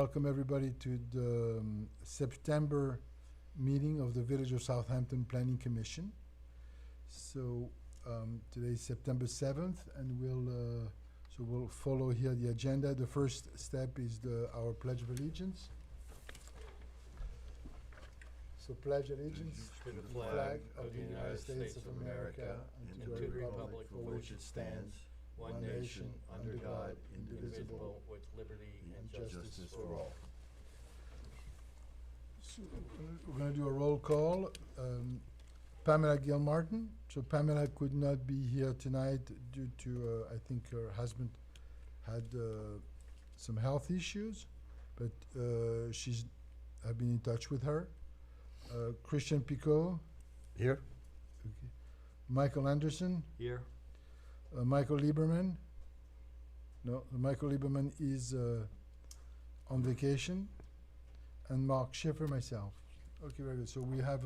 Welcome everybody to the September meeting of the Village of Southampton Planning Commission. So today is September 7th, and we'll follow here the agenda. The first step is our Pledge of Allegiance. So pledge allegiance to the flag of the United States of America and to the republic for which it stands, one nation, under God, indivisible, with liberty and justice for all. So we're going to do a roll call. Pamela Gilmartin. So Pamela could not be here tonight due to, I think her husband had some health issues, but I've been in touch with her. Christian Picot. Here. Okay. Michael Anderson. Here. Michael Lieberman. No, Michael Lieberman is on vacation. And Mark Schiffer, myself. Okay, very good. So we have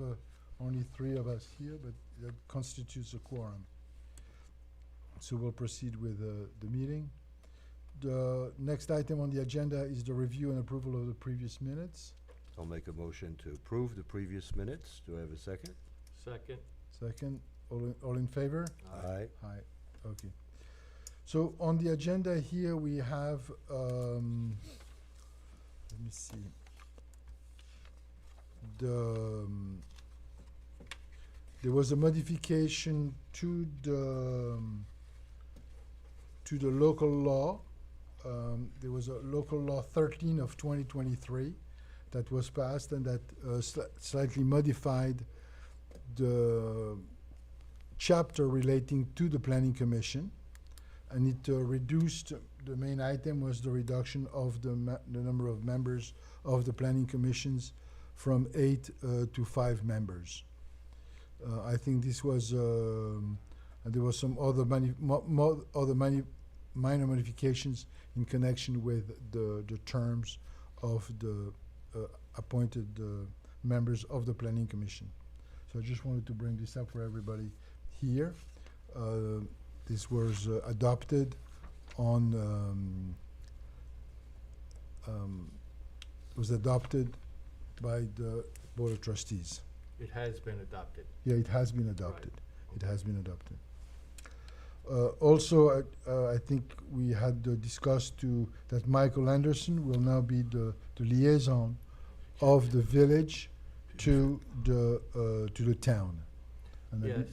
only 3 of us here, but that constitutes a quorum. So we'll proceed with the meeting. The next item on the agenda is the review and approval of the previous minutes. I'll make a motion to approve the previous minutes. Do I have a second? Second. Second. All in favor? Aye. Aye. Okay. So on the agenda here we have, let me see. There was a modification to the local law. There was a local law 13 of 2023 that was passed, and that slightly modified the chapter relating to the Planning Commission, and it reduced, the main item was the reduction of the number of members of the Planning Commissions from 8 to 5 members. I think this was, and there was some other minor modifications in connection with the terms of the appointed members of the Planning Commission. So I just wanted to bring this up for everybody here. This was adopted on, was adopted by the Board of Trustees. It has been adopted. Yeah, it has been adopted. Right. It has been adopted. Also, I think we had discussed that Michael Anderson will now be the liaison of the village to the town. And Yes,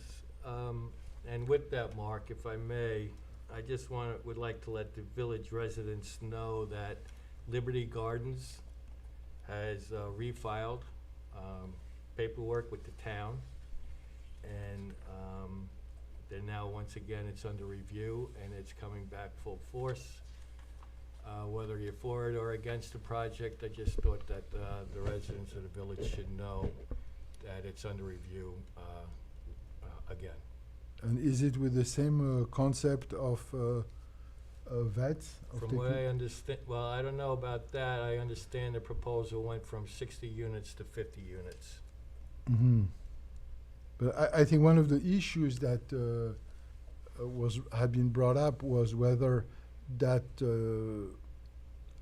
and with that, Mark, if I may, I just would like to let the village residents know that Liberty Gardens has refiled paperwork with the town, and they're now, once again, it's under review, and it's coming back full force. Whether you're for it or against the project, I just thought that the residents of the village should know that it's under review again. And is it with the same concept of vets? From what I understand, well, I don't know about that. I understand the proposal went from 60 units to 50 units. Mm-hmm. But I think one of the issues that had been brought up was whether that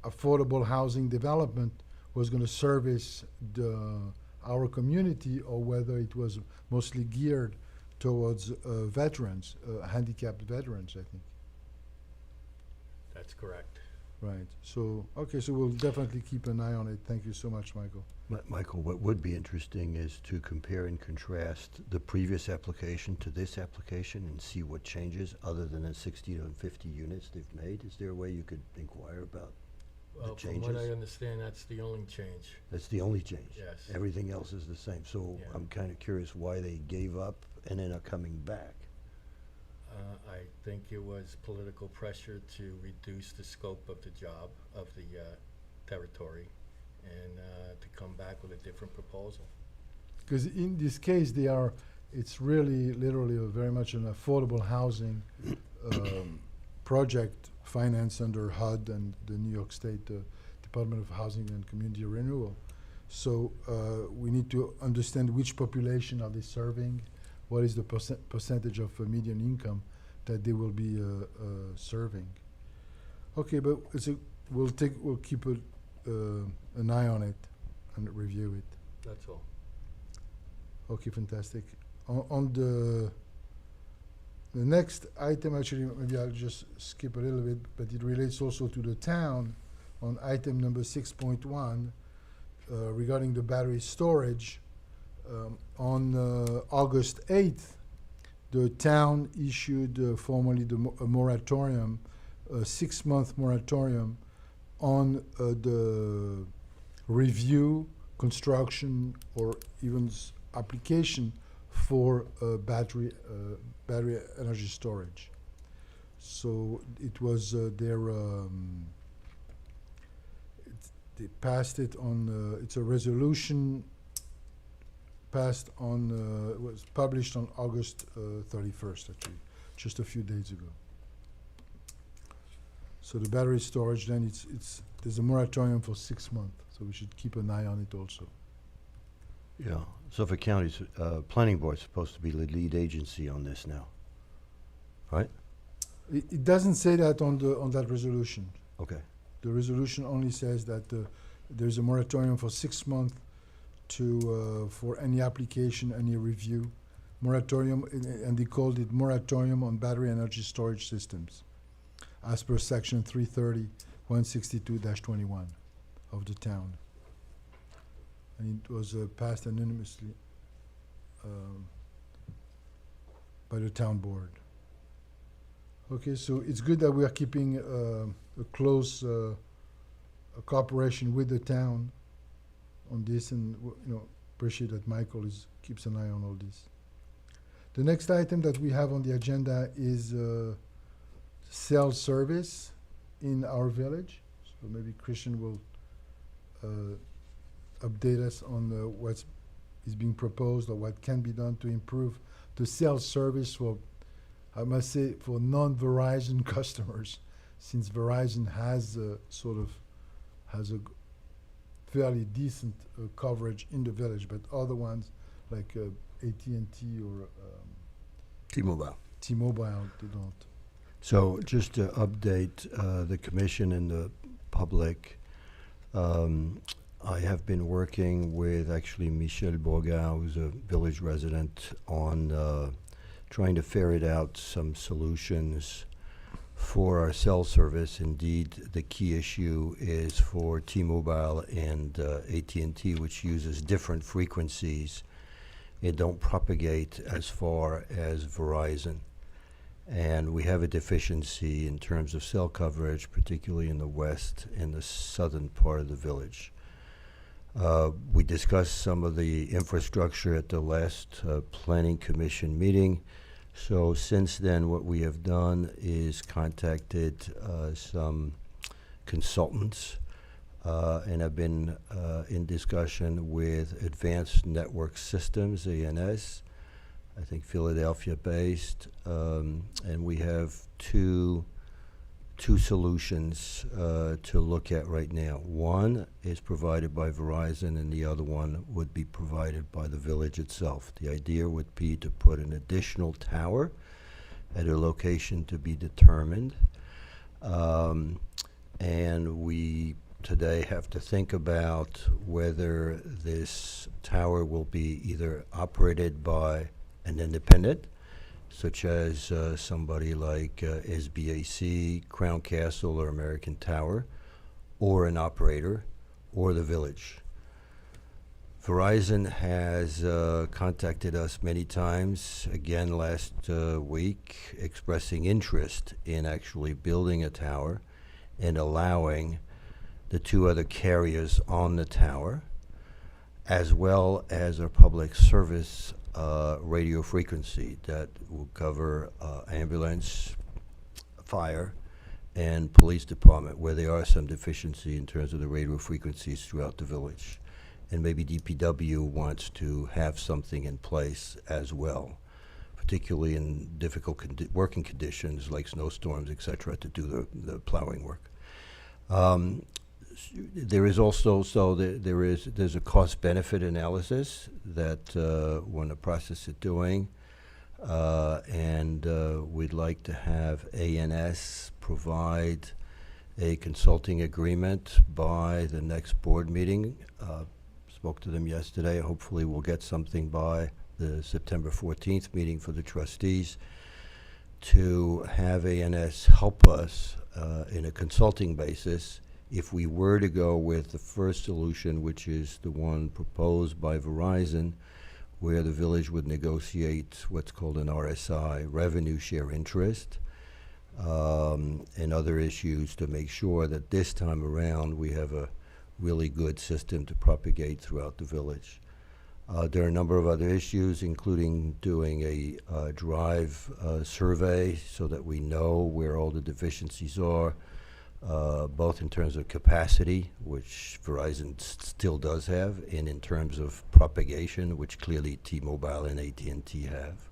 affordable housing development was going to service our community, or whether it was mostly geared towards veterans, handicapped veterans, I think. That's correct. Right. So, okay, so we'll definitely keep an eye on it. Thank you so much, Michael. Michael, what would be interesting is to compare and contrast the previous application to this application and see what changes other than the 60 to 50 units they've made. Is there a way you could inquire about Well, the from changes? what I understand, that's the only change. That's the only change? Yes. Everything else is the same. So Yeah. I'm kind of curious why they gave up and then are coming back. I think it was political pressure to reduce the scope of the job, of the territory, and to come back with a different proposal. Because in this case, it's really literally very much an affordable housing project financed under HUD and the New York State Department of Housing and Community Renewal. So we need to understand which population are they serving, what is the percentage of median income that they will be serving. Okay, but we'll keep an eye on it and review it. That's all. Okay, fantastic. On the next item, actually, maybe I'll just skip a little bit, but it relates also to the town on item number 6.1 regarding the battery storage. On August 8th, the town issued formally a moratorium, a 6-month moratorium on the review, construction, or even application for battery energy storage. So it was they passed it on. It's a resolution passed on. It was published on August 31st, actually, just a few days ago. So the battery storage, then there's a moratorium for 6 months. So we should keep an eye on it also. Yeah, Suffolk County's planning board's supposed to be the lead agency on this now, right? It doesn't say that on that resolution. Okay. The resolution only says that there's a moratorium for 6 months for any application, any review. Moratorium, and they called it moratorium on battery energy storage systems, as per section 330-162-21 of the town. And it was passed anonymously by the town board. Okay, so it's good that we are keeping a close cooperation with the town on this, and appreciate that Michael keeps an eye on all this. The next item that we have on the agenda is cell service in our village. So maybe Christian will update us on what is being proposed or what can be done to improve the cell service for, I must say, for non-Verizon customers, since Verizon has a fairly decent coverage in the village, but other ones like AT&T or T-Mobile. T-Mobile, they don't. So just to update the commission and the public, I have been working with actually Michel Bourgard, who's a village resident, on trying to ferret out some solutions for our cell service. Indeed, the key issue is for T-Mobile and AT&T, which uses different frequencies. It don't propagate as far as Verizon. And we have a deficiency in terms of cell coverage, particularly in the west and the southern part of the village. We discussed some of the infrastructure at the last Planning Commission meeting. So since then, what we have done is contacted some consultants and have been in discussion with Advanced Network Systems, ANS, I think Philadelphia-based, and we have two solutions to look at right now. One is provided by Verizon, and the other one would be provided by the village itself. The idea would be to put an additional tower at a location to be determined, and we today have to think about whether this tower will be either operated by an independent, such as somebody like SBAC, Crown Castle, or American Tower, or an operator, or the village. Verizon has contacted us many times, again last week, expressing interest in actually building a tower and allowing the two other carriers on the tower, as well as a public service radio frequency that will cover ambulance, fire, and police department, where there are some deficiency in terms of the radio frequencies throughout the village. And maybe DPW wants to have something in place as well, particularly in difficult working conditions like snowstorms, et cetera, to do the plowing work. There is also, there's a cost-benefit analysis that we're in the process of doing, and we'd like to have ANS provide a consulting agreement by the next board meeting. Spoke to them yesterday. Hopefully we'll get something by the September 14th meeting for the trustees to have ANS help us in a consulting basis if we were to go with the first solution, which is the one proposed by Verizon, where the village would negotiate what's called an RSI, revenue share interest, and other issues to make sure that this time around we have a really good system to propagate throughout the village. There are a number of other issues, including doing a drive survey so that we know where all the deficiencies are, both in terms of capacity, which Verizon still does have, and in terms of propagation, which clearly T-Mobile and AT&T have.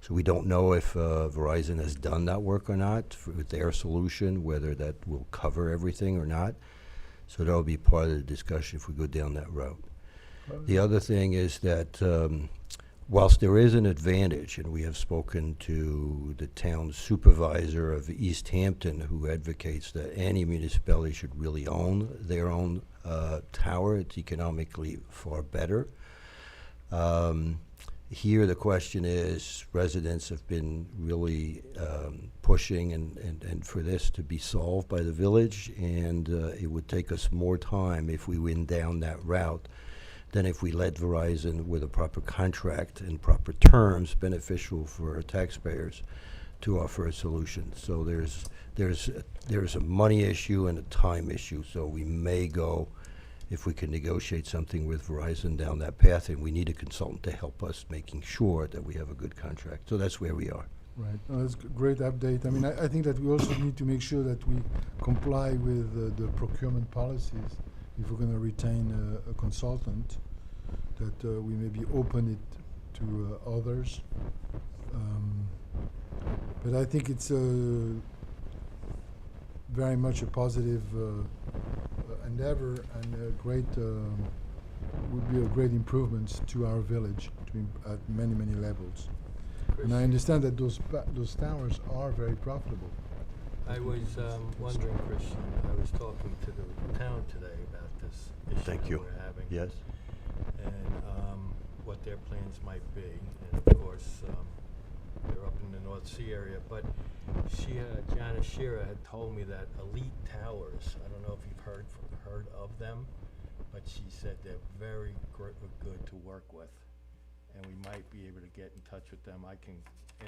So we don't know if Verizon has done that work or not with their solution, whether that will cover everything or not. So that'll be part of the discussion if we go down that route. The other thing is that whilst there is an advantage, and we have spoken to the town supervisor of East Hampton, who advocates that any municipality should really own their own tower, it's economically far better. Here the question is, residents have been really pushing and for this to be solved by the village, and it would take us more time if we went down that route than if we led Verizon with a proper contract and proper terms beneficial for our taxpayers to offer a solution. So there's a money issue and a time issue. So we may go, if we can negotiate something with Verizon, down that path, and we need a consultant to help us making sure that we have a good contract. So that's where we are. Right. That's a great update. I mean, I think that we also need to make sure that we comply with the procurement policies if we're going to retain a consultant, that we maybe open it to others. But I think it's very much a positive endeavor, and a great would be a great improvement to our village at many, many levels. And I understand that those towers are very profitable. I was wondering, Christian, I was talking to the town today about this issue Thank that you. we're having. Yes? And what their plans might be. And of course, they're up in the North Sea area. But Janice Shearer had told me that Elite Towers, I don't know if you've heard of them, but she said they're very good to work with. And we might be able to get in touch with them. I can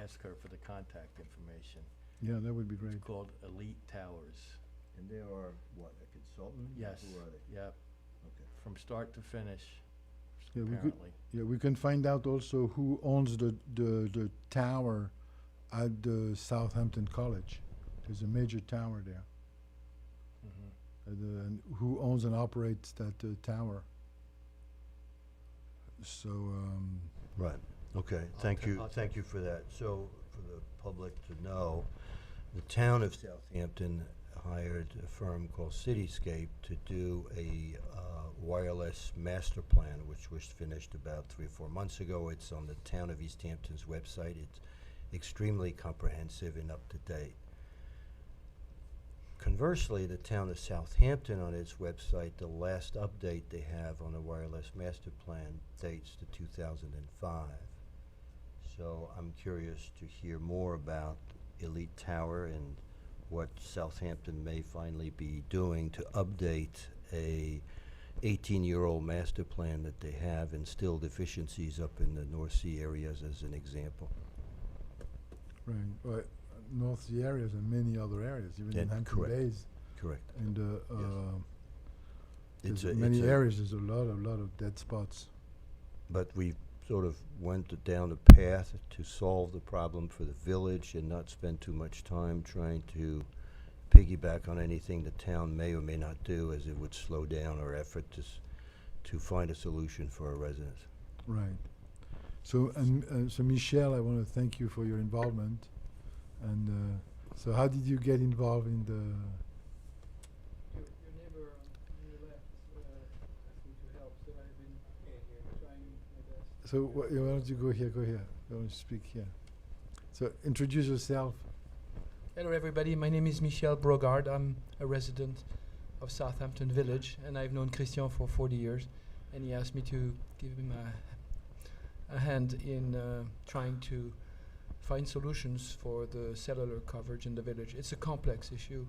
ask her for the contact information. Yeah, that would be great. It's called Elite Towers. And they are, what, a consultant? Yes. Who are they? Yep. Okay. From start to finish, Yeah, apparently. we can find out also who owns the tower at the Southampton College. There's a major tower there. Mhm. And who owns and operates that tower. So, Right, okay, I'll thank ta- you, I'll thank you for that. So, for the public to know, the town of Southampton hired a firm called Cityscape to do a wireless master plan, which was finished about 3 or 4 months ago. It's on the town of East Hampton's website. It's extremely comprehensive and up to date. Conversely, the town of Southampton on its website, the last update they have on the wireless master plan dates to 2005. So I'm curious to hear more about Elite Tower and what Southampton may finally be doing to update a 18-year-old master plan that they have, and still deficiencies up in the North Sea areas as an example. right, well, North Sea areas and many other areas, even in Yeah, Hampton correct. Bays. Correct. And It's there's a- many it's a- areas, there's a lot of dead spots. But we sort of went down a path to solve the problem for the village and not spend too much time trying to piggyback on anything the town may or may not do, as it would slow down our effort to find a solution for our residents. Right. So, so Michelle, I want to thank you for your involvement. And so how did you get involved in the... Your neighbor on your left asked me to help, so I've been trying my best. So why don't you go here, Why don't you speak here? So introduce yourself. Hello, everybody. My name is Michel Brogard. I'm a resident of Southampton Village, and I've known Christian for 40 years. And he asked me to give him a hand in trying to find solutions for the cellular coverage in the village. It's a complex issue.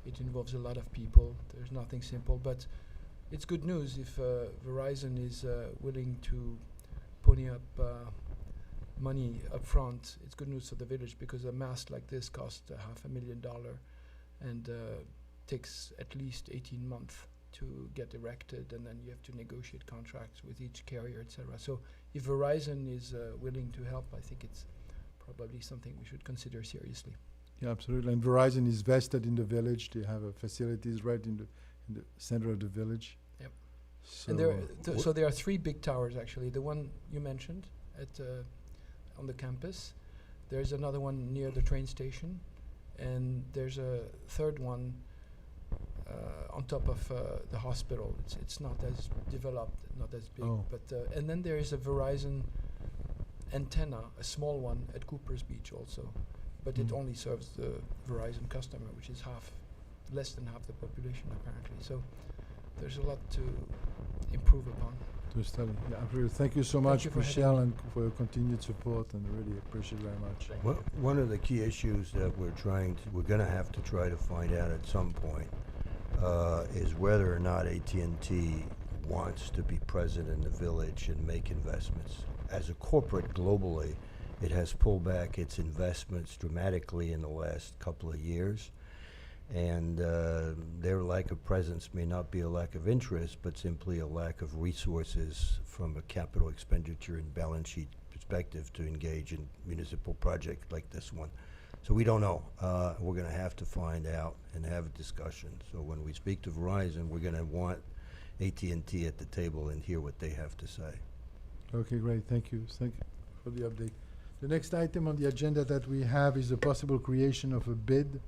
It involves a lot of people. There's nothing simple, but it's good news if Verizon is willing to pony up money up front. It's good news for the village because a mast like this costs $500,000 and takes at least 18 months to get erected, and then you have to negotiate contracts with each carrier, etc. So if Verizon is willing to help, I think it's probably something we should consider seriously. Yeah, absolutely. And Verizon is vested in the village. They have facilities right in the center of the village. Yep. So And there, so there are 3 big towers actually. The one you mentioned at on the campus. There's another one near the train station, and there's a third one on top of the hospital. It's not as developed, not as big, Oh. but and then there is a Verizon antenna, a small one at Cooper's Beach also, but it Mm. only serves the Verizon customer, which is less than half the population apparently. So there's a lot to improve upon. to study. Yeah, absolutely. Thank you so Thank much, you for Michelle, and for your continued support, and really appreciate it very much. Thank Well, you. one of the key issues that we're gonna have to try to find out at some point is whether or not AT&T wants to be present in the village and make investments. As a corporate globally, it has pulled back its investments dramatically in the last couple of years. And their lack of presence may not be a lack of interest, but simply a lack of resources from a capital expenditure and balance sheet perspective to engage in municipal project like this one. So we don't know. We're going to have to find out and have a discussion. So when we speak to Verizon, we're going to want AT&T at the table and hear what they have to say. Okay, great. Thank you. Thank you for the update. The next item on the agenda that we have is the possible creation of a bid,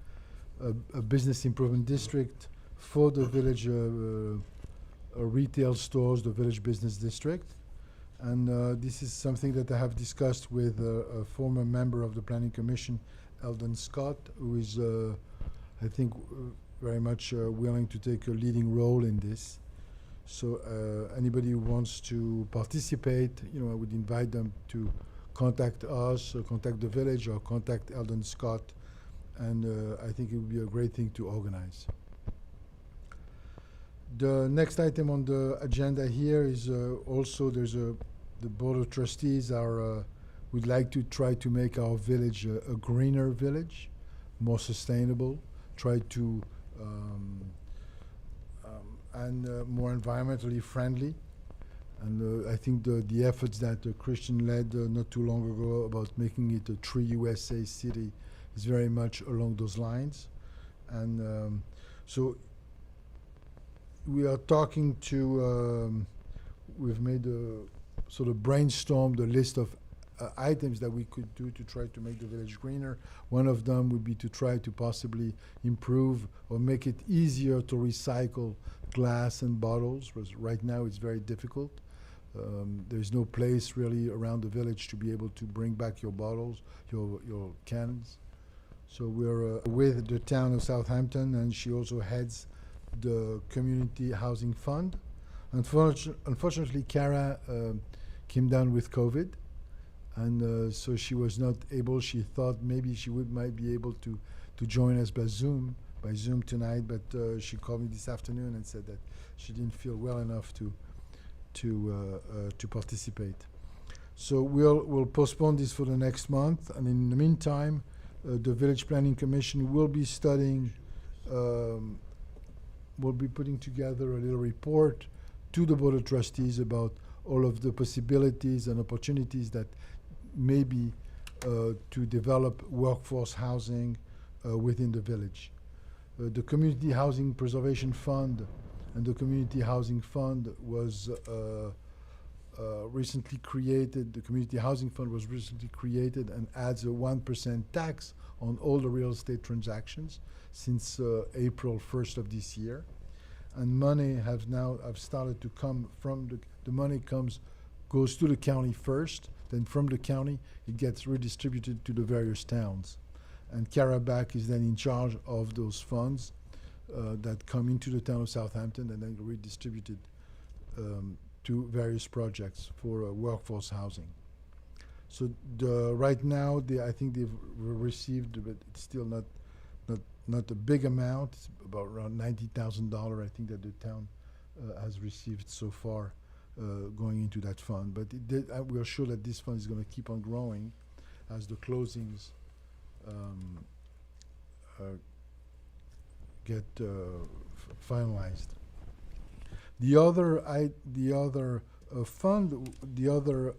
a business improvement district for the village retail stores, the village business district. And this is something that I have discussed with a former member of the Planning Commission, Eldon Scott, who is, I think, very much willing to take a leading role in this. So anybody who wants to participate, I would invite them to contact us, or contact the village, or contact Eldon Scott, and I think it would be a great thing to organize. The next item on the agenda here is also the Board of Trustees would like to try to make our village a greener village, more sustainable, try to and more environmentally friendly. And I think the efforts that Christian led not too long ago about making it a Tree USA city is very much along those lines. And so we are talking to, we've made a sort of brainstormed a list of items that we could do to try to make the village greener. One of them would be to try to possibly improve or make it easier to recycle glass and bottles, because right now it's very difficult. There's no place really around the village to be able to bring back your bottles, your cans. So we're with the town of Southampton, and she also heads the Community Housing Fund. Unfortunately, Cara came down with COVID, and so she was not able. She thought maybe she might be able to join us by Zoom tonight, but she called me this afternoon and said that she didn't feel well enough to participate. So we'll postpone this for the next month, and in the meantime, the Village Planning Commission will be studying, will be putting together a little report to the Board of Trustees about all of the possibilities and opportunities that may be to develop workforce housing within the village. The Community Housing Preservation Fund and the Community Housing Fund was recently created. The Community Housing Fund was recently created and adds a 1% tax on all the real estate transactions since April 1st of this year. And money have started to come from the money goes to the county first, then from the county it gets redistributed to the various towns. and Carabac is then in charge of those funds that come into the town of Southampton and then redistributed to various projects for workforce housing. So right now, I think they've received, but it's still not a big amount. It's about around $90,000, I think, that the town has received so far going into that fund. But we are sure that this fund is going to keep on growing as the closings get finalized. The other fund, the other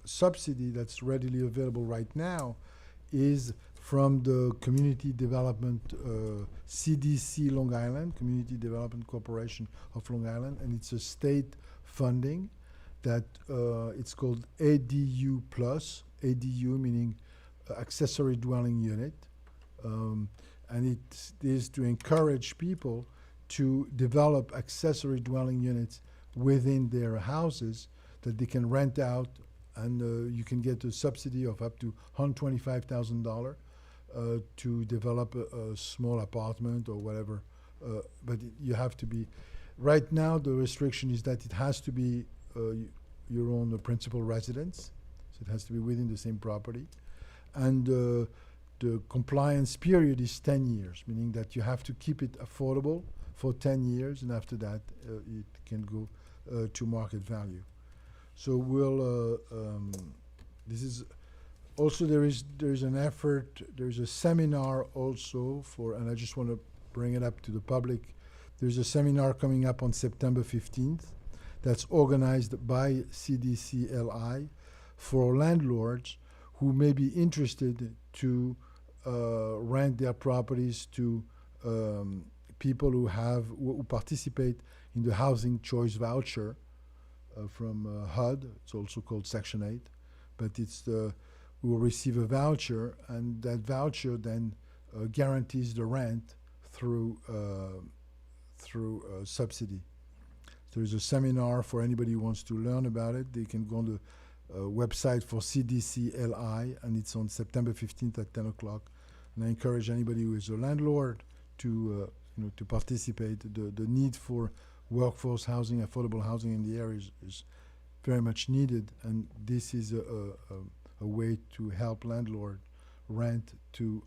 subsidy that's readily available right now is from the Community Development CDC Long Island, Community Development Corporation of Long Island, and it's a state funding that it's called ADU Plus, ADU meaning accessory dwelling unit, and it is to encourage people to develop accessory dwelling units within their houses that they can rent out, and you can get a subsidy of up to $125,000 to develop a small apartment or whatever. But you have to be, right now the restriction is that it has to be your own principal residence, so it has to be within the same property. And the compliance period is 10 years, meaning that you have to keep it affordable for 10 years, and after that it can go to market value. So we'll, this is also, there is an effort, there's a seminar also for, and I just want to bring it up to the public. There's a seminar coming up on September 15th that's organized by CDCLI for landlords who may be interested to rent their properties to people who participate in the Housing Choice Voucher from HUD. It's also called Section 8, but it's we will receive a voucher, and that voucher then guarantees the rent through subsidy. So there's a seminar for anybody who wants to learn about it. They can go on the website for CDCLI, and it's on September 15th at 10 o'clock. And I encourage anybody who is a landlord to to participate. The need for workforce housing, affordable housing in the area is very much needed, and this is a way to help landlord rent to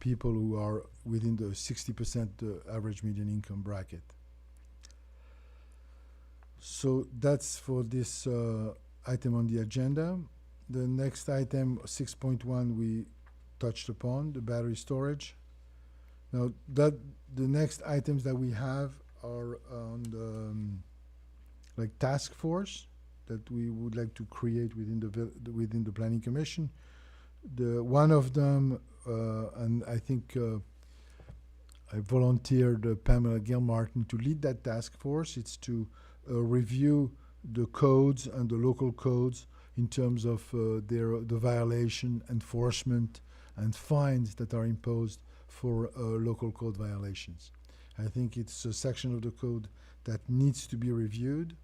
people who are within the 60% average median income bracket. So that's for this item on the agenda. The next item, 6.1, we touched upon, the battery storage. Now, the next items that we have are on the task force that we would like to create within the Planning Commission. One of them, and I think I volunteered Pamela Gilmartin to lead that task force. It's to review the codes and the local codes in terms of the violation, enforcement, and fines that are imposed for local code violations. I think it's a section of the code that needs to be reviewed,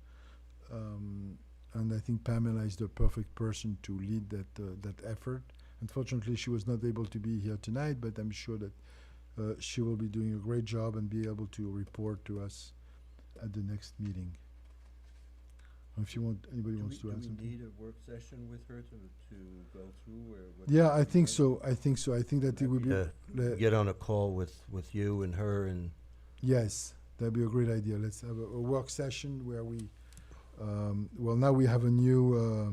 and I think Pamela is the perfect person to lead that effort. Unfortunately, she was not able to be here tonight, but I'm sure that she will be doing a great job and be able to report to us at the next meeting. If you want, anybody wants to add something. Do we need a work session with her to go through? Or what Yeah, I think so. I think that it would be. Get on a call with you and her and. Yes, that'd be a great idea. Let's have a work session where we. Well, now we have a new.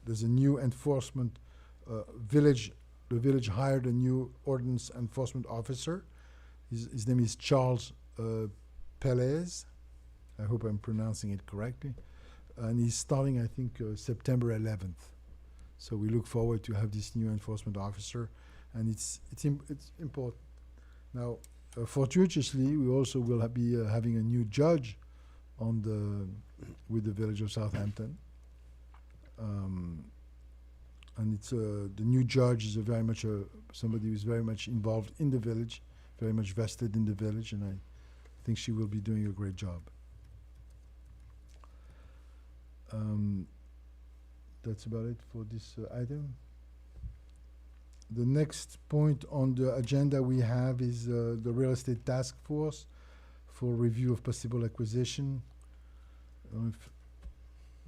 There's a new enforcement village. The village hired a new ordinance enforcement officer. His name is Charles Pelez. I hope I'm pronouncing it correctly. And he's starting, I think, September 11th. So we look forward to have this new enforcement officer, and it's important. Now, fortuitously, we also will be having a new judge with the village of Southampton. And it's the new judge is very much somebody who's very much involved in the village, very much vested in the village, and I think she will be doing a great job. that's about it for this item. The next point on the agenda we have is the real estate task force for review of possible acquisition. If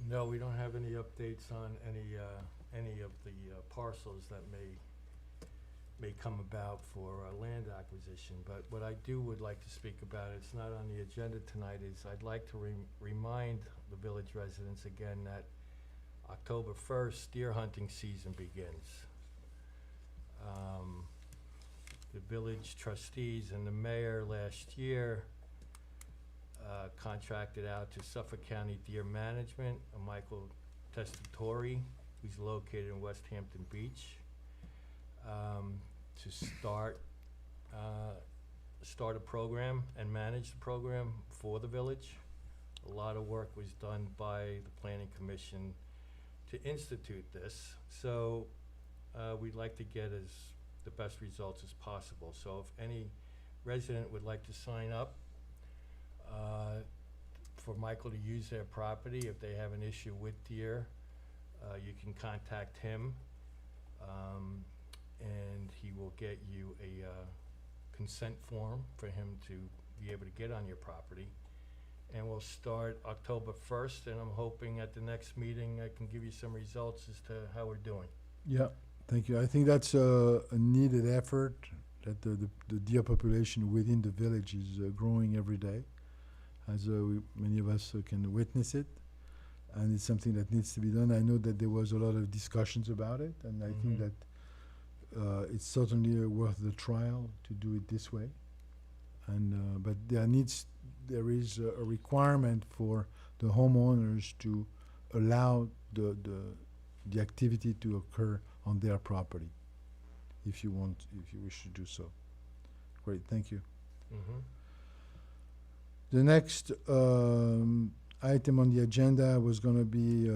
No, we don't have any updates on any of the parcels that may come about for land acquisition. But what I would like to speak about, it's not on the agenda tonight, is I'd like to remind the village residents again that October 1st, deer hunting season begins. The village trustees and the mayor last year contracted out to Suffolk County Deer Management, Michael Testatori, who's located in West Hampton Beach, to start a program and manage the program for the village. A lot of work was done by the Planning Commission to institute this, so we'd like to get the best results as possible. So if any resident would like to sign up for Michael to use their property, if they have an issue with deer, you can contact him, and he will get you a consent form for him to be able to get on your property. And we'll start October 1st, and I'm hoping at the next meeting I can give you some results as to how we're doing. Yeah, thank you. I think that's a needed effort, that the deer population within the village is growing every day, as many of us can witness it, and it's something that needs to be done. I know that there was a lot of discussions about it, and I think that it's certainly worth the trial to do it this way. And but there is a requirement for the homeowners to allow the activity to occur on their property, if you wish to do so. Great, thank you. The next item on the agenda was going to be,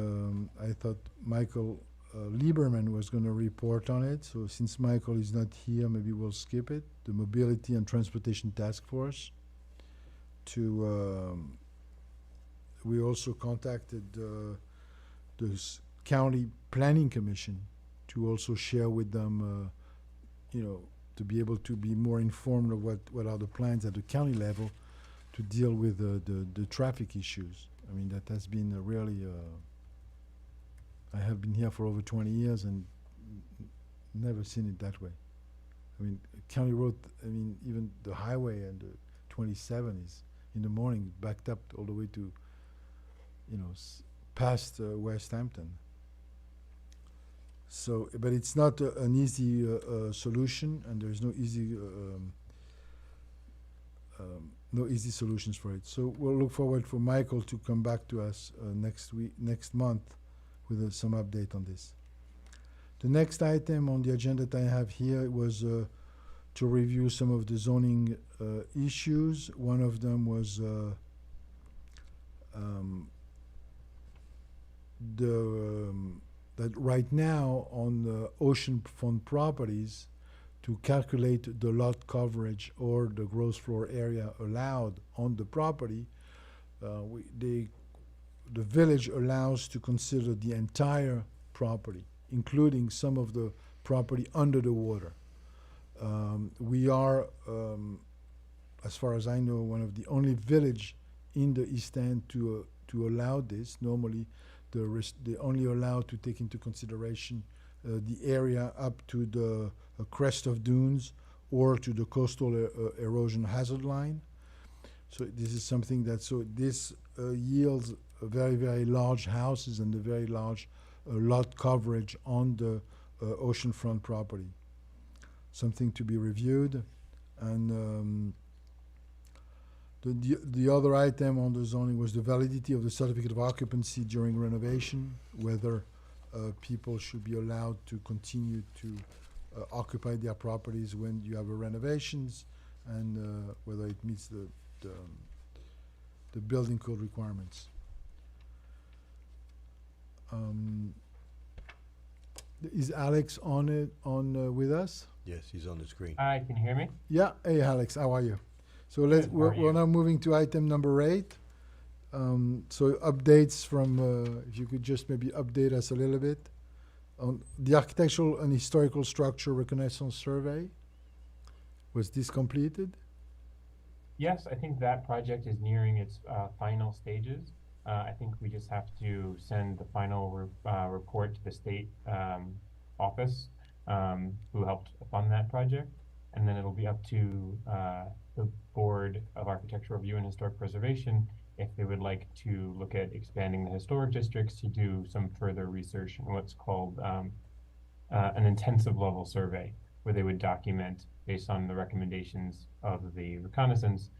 I thought Michael Lieberman was going to report on it. So since Michael is not here, maybe we'll skip it. The Mobility and Transportation Task Force. We also contacted the County Planning Commission to also share with them, to be able to be more informed of what are the plans at the county level to deal with the traffic issues. I mean, that has been really, I have been here for over 20 years and never seen it that way. I mean, county road, even the highway and the 27 is in the morning backed up all the way to, past West Hampton. So, but it's not an easy solution, and there's no easy solutions for it. So we'll look forward for Michael to come back to us next month with some update on this. The next item on the agenda that I have here was to review some of the zoning issues. One of them was that right now on the oceanfront properties, to calculate the lot coverage or the gross floor area allowed on the property, the village allows to consider the entire property, including some of the property under the water. We are, as far as I know, one of the only village in the East End to allow this. Normally, they only allow to take into consideration the area up to the crest of dunes or to the coastal erosion hazard line. So this is something that, this yields very, very large houses and a very large lot coverage on the oceanfront property. Something to be reviewed. And the other item on the zoning was the validity of the certificate of occupancy during renovation, whether people should be allowed to continue to occupy their properties when you have renovations, and whether it meets the building code requirements. Is Alex on with us? Yes, he's on the screen. Hi, can you hear me? Yeah. Hey, Alex, how are you? So Good, how are we're you? now moving to item number 8. So updates from, if you could just maybe update us a little bit on the architectural and historical structure reconnaissance survey. Was this completed? Yes, I think that project is nearing its final stages. I think we just have to send the final report to the state office who helped fund that project. And then it'll be up to the Board of Architectural Review and Historic Preservation if they would like to look at expanding the historic districts to do some further research in what's called an intensive level survey, where they would document based on the recommendations of the reconnaissance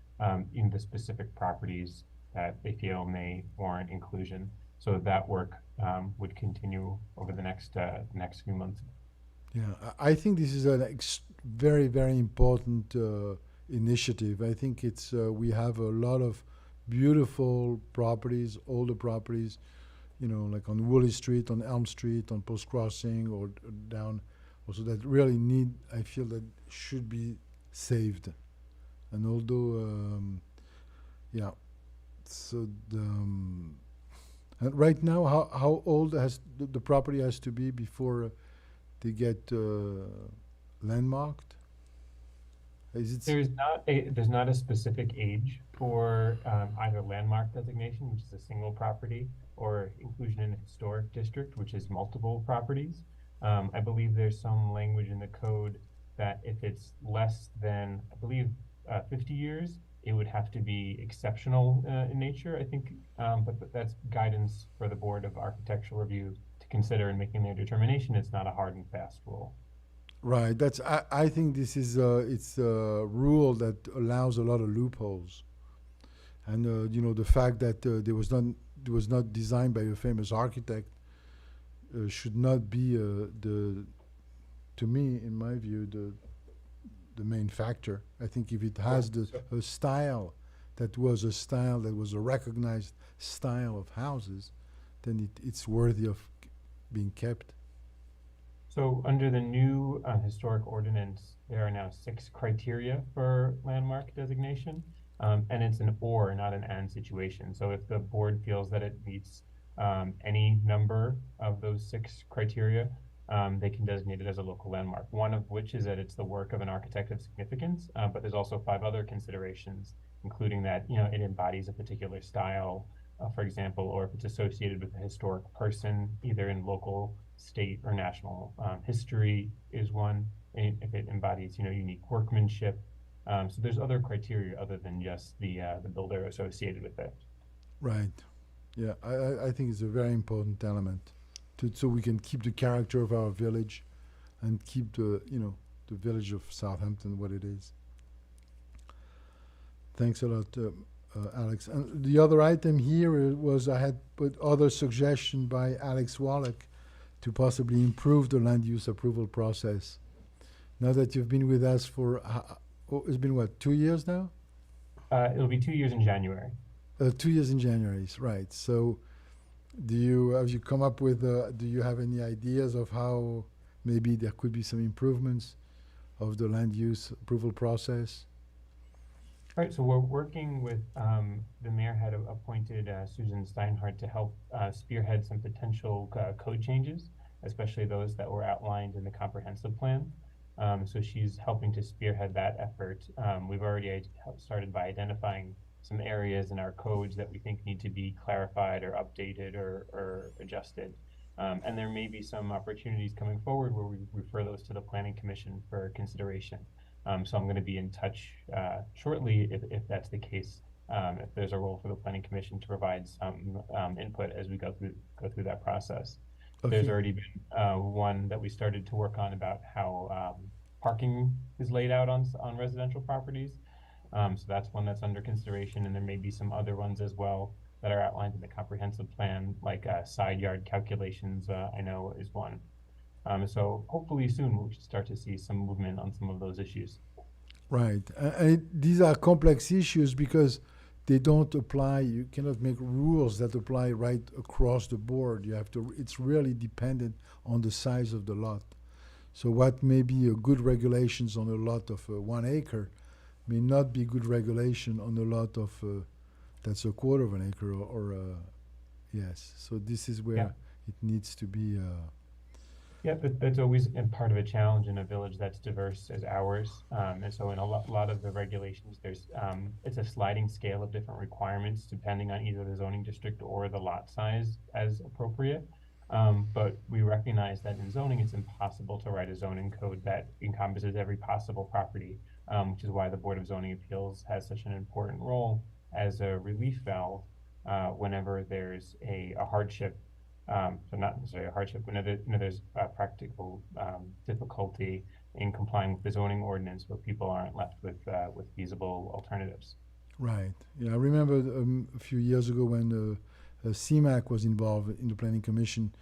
in the specific properties that they feel may warrant inclusion. So that work would continue over the next few months. Yeah, I think this is a very, very important initiative. I think it's we have a lot of beautiful properties, older properties, you know, like on Woolley Street, on Elm Street, on Post Crossing, or down, also that really need, I feel that should be saved. And although, yeah, so and right now, how old has the property has to be before they get landmarked? Is it There's not a specific age for either landmark designation, which is a single property, or inclusion in a historic district, which is multiple properties. I believe there's some language in the code that if it's less than, I believe, 50 years, it would have to be exceptional in nature, I think, but that's guidance for the Board of Architectural Review to consider in making their determination. It's not a hard and fast rule. right? That's I think this is it's a rule that allows a lot of loopholes, and you know, the fact that it was not designed by a famous architect should not be to me, in my view, the main factor. I think if it has a style that was a recognized style of houses, then it's worthy of being kept. So under the new historic ordinance, there are now 6 criteria for landmark designation, and it's an or, not an and situation. So if the board feels that it meets any number of those 6 criteria, they can designate it as a local landmark, one of which is that it's the work of an architect of significance, but there's also 5 other considerations, including that, you know, it embodies a particular style, for example, or if it's associated with a historic person, either in local, state, or national history is one, and if it embodies, you know, unique workmanship. So there's other criteria other than just the builder associated with it. Right. Yeah, I think it's a very important element so we can keep the character of our village and keep the village of Southampton what it is. Thanks a lot, Alex. And the other item here was I had put other suggestion by Alex Wallach to possibly improve the land use approval process. Now that you've been with us for, it's been what, 2 years now? It'll be 2 years in January. 2 years in January, right. So have you come up with, do you have any ideas of how maybe there could be some improvements of the land use approval process? All right, so we're working with, the mayor had appointed Susan Steinhardt to help spearhead some potential code changes, especially those that were outlined in the comprehensive plan. So she's helping to spearhead that effort. We've already started by identifying some areas in our codes that we think need to be clarified or updated or adjusted. And there may be some opportunities coming forward where we refer those to the Planning Commission for consideration. So I'm going to be in touch shortly if that's the case, if there's a role for the Planning Commission to provide some input as we go through that process. Okay. There's already been one that we started to work on about how parking is laid out on residential properties. So that's one that's under consideration, and there may be some other ones as well that are outlined in the comprehensive plan, like side yard calculations, I know is one. So hopefully soon we should start to see some movement on some of those issues. Right. These are complex issues because they don't apply, you cannot make rules that apply right across the board. You have to, it's really dependent on the size of the lot. So what may be a good regulations on a lot of 1 acre may not be good regulation on a lot of That's a quarter of an acre yes. So this is where Yeah. it needs to be, Yeah, that's always part of a challenge in a village that's diverse as ours. And so in a lot of the regulations, it's a sliding scale of different requirements depending on either the zoning district or the lot size as appropriate. But we recognize that in zoning, it's impossible to write a zoning code that encompasses every possible property, which is why the Board of Zoning Appeals has such an important role as a relief valve whenever there's a hardship. So not necessarily a hardship, whenever there's a practical difficulty in complying with the zoning ordinance where people aren't left with feasible alternatives. right. Yeah, I remember a few years ago when CMAC was involved in the Planning Commission,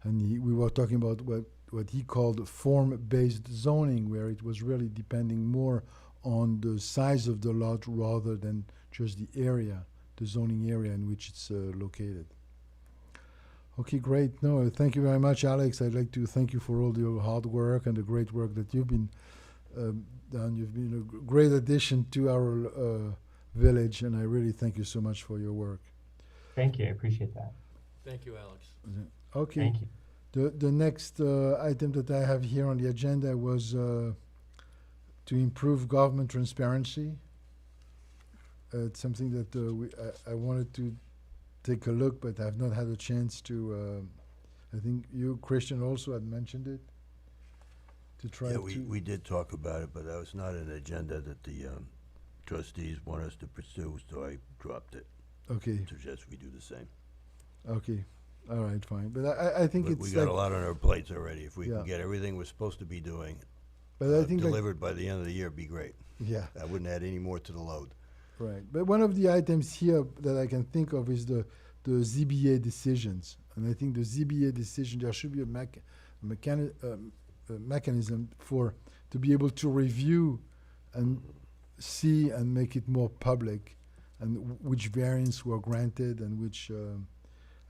and we were talking about what he called form-based zoning, where it was really depending more on the size of the lot rather than just the area, the zoning area in which it's located. Okay, great. No, thank you very much, Alex. I'd like to thank you for all your hard work and the great work that you've been done. You've been a great addition to our village, and I really thank you so much for your work. Thank you, I appreciate that. Thank you, Alex. Okay. Thank you. The next item that I have here on the agenda was to improve government transparency. It's something that I wanted to take a look, but I've not had a chance to. I think you, Christian, also had mentioned it. To try Yeah, to. we did talk about it, but that was not an agenda that the trustees want us to pursue, so I dropped it. Okay. Suggest we do the same. Okay. All right. Fine. But I think But it's we got a like. lot on our plates already. If we Yeah. can get everything we're supposed to be doing But I think like, delivered by the end of the year, it'd be great. yeah. I wouldn't add any more to the load. Right. But one of the items here that I can think of is the ZBA decisions. And I think the ZBA decision, there should be a mechanism to be able to review and see and make it more public, and which variants were granted and which,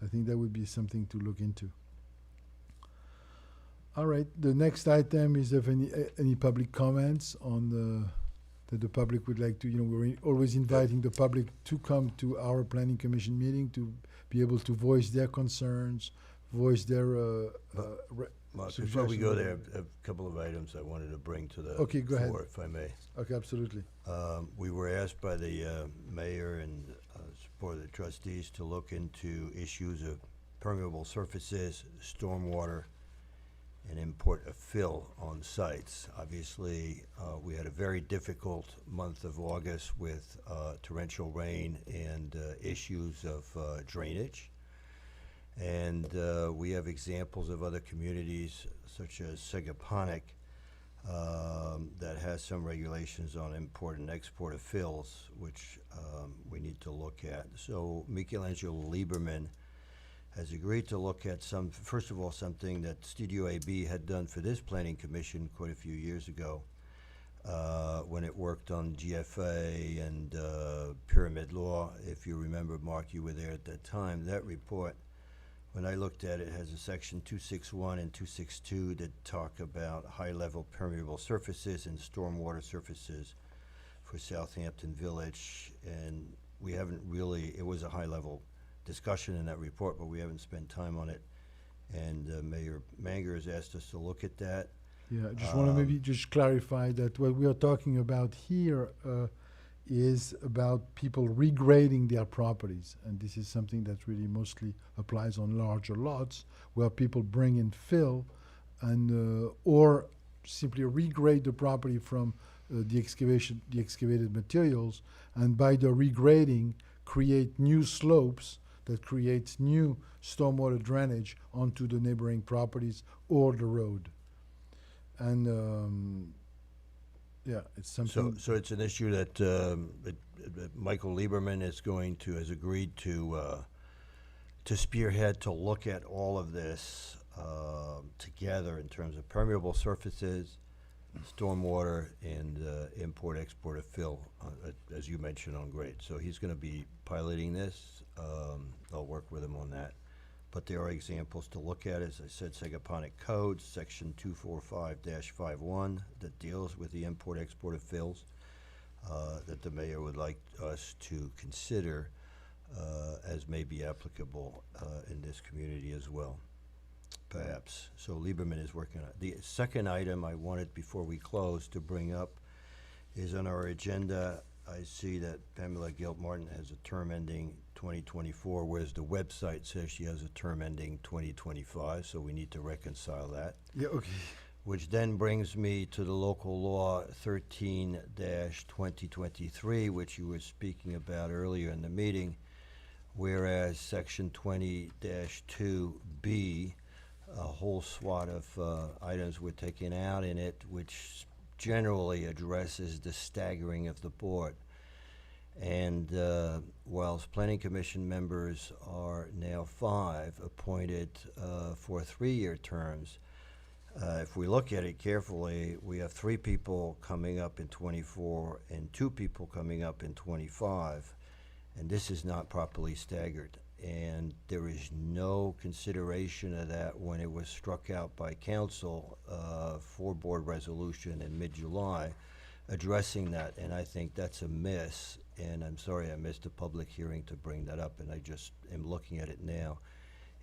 I think that would be something to look into. All right. The next item is if any public comments on that the public would like to, we're always inviting the public to come to our planning commission meeting to be able to voice their concerns, voice their Mark, before we go there, suggestions. a couple of items I wanted to bring to the Okay, go ahead. floor, if I may. Okay, absolutely. We were asked by the mayor and support of the trustees to look into issues of permeable surfaces, stormwater, and import of fill on sites. Obviously, we had a very difficult month of August with torrential rain and issues of drainage. And we have examples of other communities, such as Segaponic, that has some regulations on import and export of fills, which we need to look at. So Michelangelo Lieberman has agreed to look at first of all, something that Studio AB had done for this planning commission quite a few years ago, when it worked on GFA and pyramid law. If you remember, Mark, you were there at that time. That report, when I looked at it, has a section 261 and 262 that talk about high-level permeable surfaces and stormwater surfaces for Southampton Village. And we haven't really, it was a high-level discussion in that report, but we haven't spent time on it. And Mayor Manger has asked us to look at that. Yeah, I just want to maybe just clarify that what we are talking about here is about people regrading their properties. And this is something that really mostly applies on larger lots where people bring in fill and or simply regrade the property from the excavated materials, and by the regrading create new slopes that creates new stormwater drainage onto the neighboring properties or the road. And yeah, it's something. So it's an issue that Michael Lieberman has agreed to spearhead, to look at all of this together in terms of permeable surfaces, stormwater, and import-export of fill, as you mentioned, on grade. So he's going to be piloting this. I'll work with him on that. But there are examples to look at. As I said, Segaponic Code, Section 245-51, that deals with the import-export of fills, that the mayor would like us to consider. as may be applicable in this community as well, perhaps. So Lieberman is working on it. The second item I wanted, before we close, to bring up is on our agenda. I see that Pamela Gilt-Martin has a term ending 2024, whereas the website says she has a term ending 2025, so we need to reconcile that. Yeah, okay. Which then brings me to the local law 13-2023, which you were speaking about earlier in the meeting, whereas section 20-2B, a whole swat of items were taken out in it, which generally addresses the staggering of the board. And whilst planning commission members are now 5 appointed for 3-year terms, if we look at it carefully, we have 3 people coming up in 24 and 2 people coming up in 25, and this is not properly staggered. And there is no consideration of that when it was struck out by council for board resolution in mid-July, addressing that, and I think that's a miss, and I'm sorry I missed a public hearing to bring that up, and I just am looking at it now.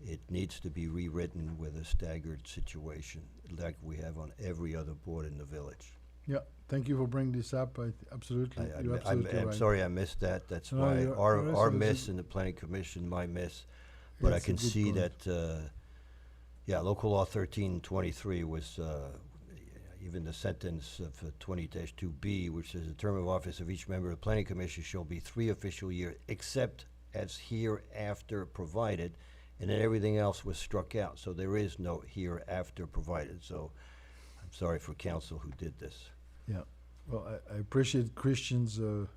It needs to be rewritten with a staggered situation, like we have on every other board in the village. Yeah, thank you for bringing this up. Absolutely, you're absolutely I'm right. sorry I missed that. That's No, why you're- our you're miss in the planning commission, my miss. But Yeah, I it's a can good see point. that, yeah, local law 1323 was, even the sentence of 20-2B, which says the term of office of each member of the planning commission shall be 3 official years, except as hereafter provided, and then everything else was struck out. So there is no hereafter provided. So I'm sorry for council who did this. Yeah, well, I appreciate Christian's, So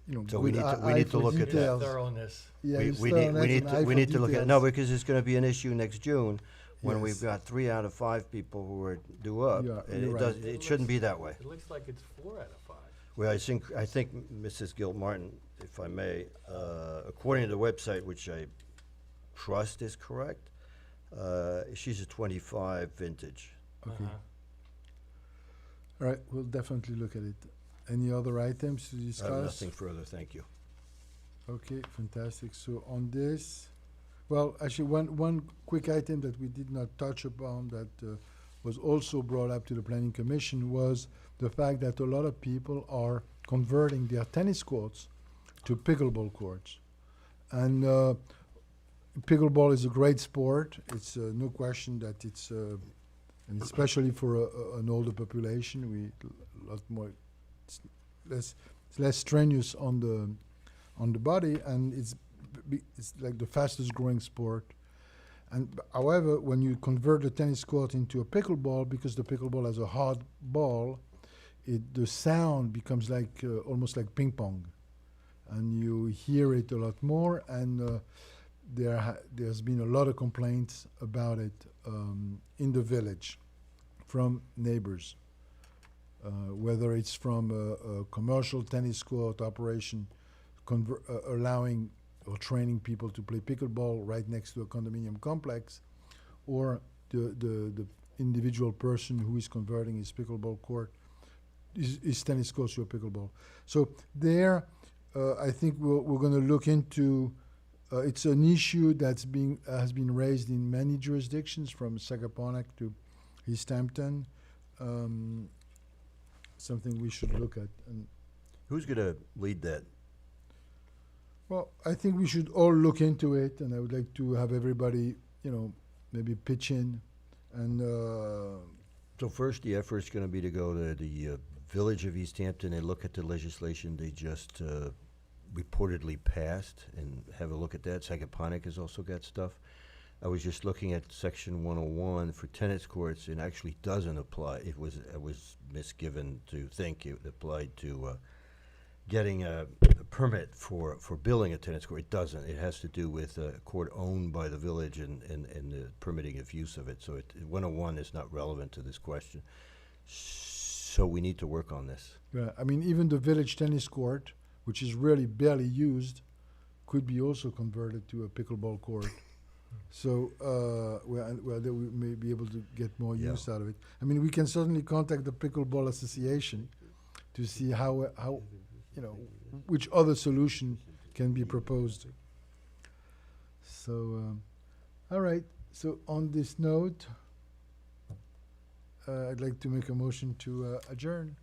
we good need to- we eye need to for look at that. details. Thoroughness. Yeah, We- his we need, thoroughness we need and to, eye we for need to look at, details. no, because it's gonna be an issue next June, when we've Yes. got 3 out of 5 people who are due up. Yeah, And you're it does, right. it shouldn't be that way. It looks like it's 4 out of 5. Well, I think Mrs. Gilt-Martin, if I may, according to the website, which I trust is correct, she's a 25 vintage. Okay, Uh-huh. all right, we'll definitely look at it. Any other items to discuss? Nothing further, thank you. Okay, fantastic. So on this, well, actually, one quick item that we did not touch upon that was also brought up to the planning commission was the fact that a lot of people are converting their tennis courts to pickleball courts. And pickleball is a great sport. It's no question that it's, and especially for an older population, we a lot more, it's less strenuous on the body, and it's like the fastest growing sport. And however, when you convert the tennis court into a pickleball, because the pickleball has a hard ball, the sound becomes like almost like ping pong, and you hear it a lot more. And there's been a lot of complaints about it in the village from neighbors, whether it's from a commercial tennis court operation allowing or training people to play pickleball right next to a condominium complex, or the individual person who is converting his pickleball court, his tennis court to a pickleball. So there, I think we're going to look into. It's an issue that's has been raised in many jurisdictions, from Sagaponack to Southampton. Something we should look at. And Who's gonna lead that? well, I think we should all look into it, and I would like to have everybody, maybe pitch in. And So first, the effort's gonna be to go to the village of East Hampton and look at the legislation they just reportedly passed and have a look at that. Sagaponack has also got stuff. I was just looking at section 101 for tennis courts, and actually doesn't apply. I was misgiven to think it applied to getting a permit for building a tennis court. It doesn't. It has to do with a court owned by the village and the permitting of use of it. So 101 is not relevant to this question. So we need to work on this. yeah, I mean, even the village tennis court, which is really barely used, could be also converted to a pickleball court. So, that we may be able to get more Yeah. use out of it. I mean, we can certainly contact the Pickleball Association to see how which other solution can be proposed. So, all right, so on this note, I'd like to make a motion to adjourn.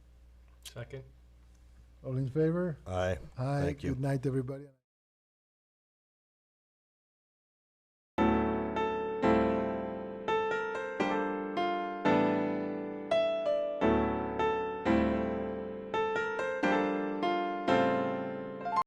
Second? All in favor? Aye. Aye. Thank you. Good night, everybody.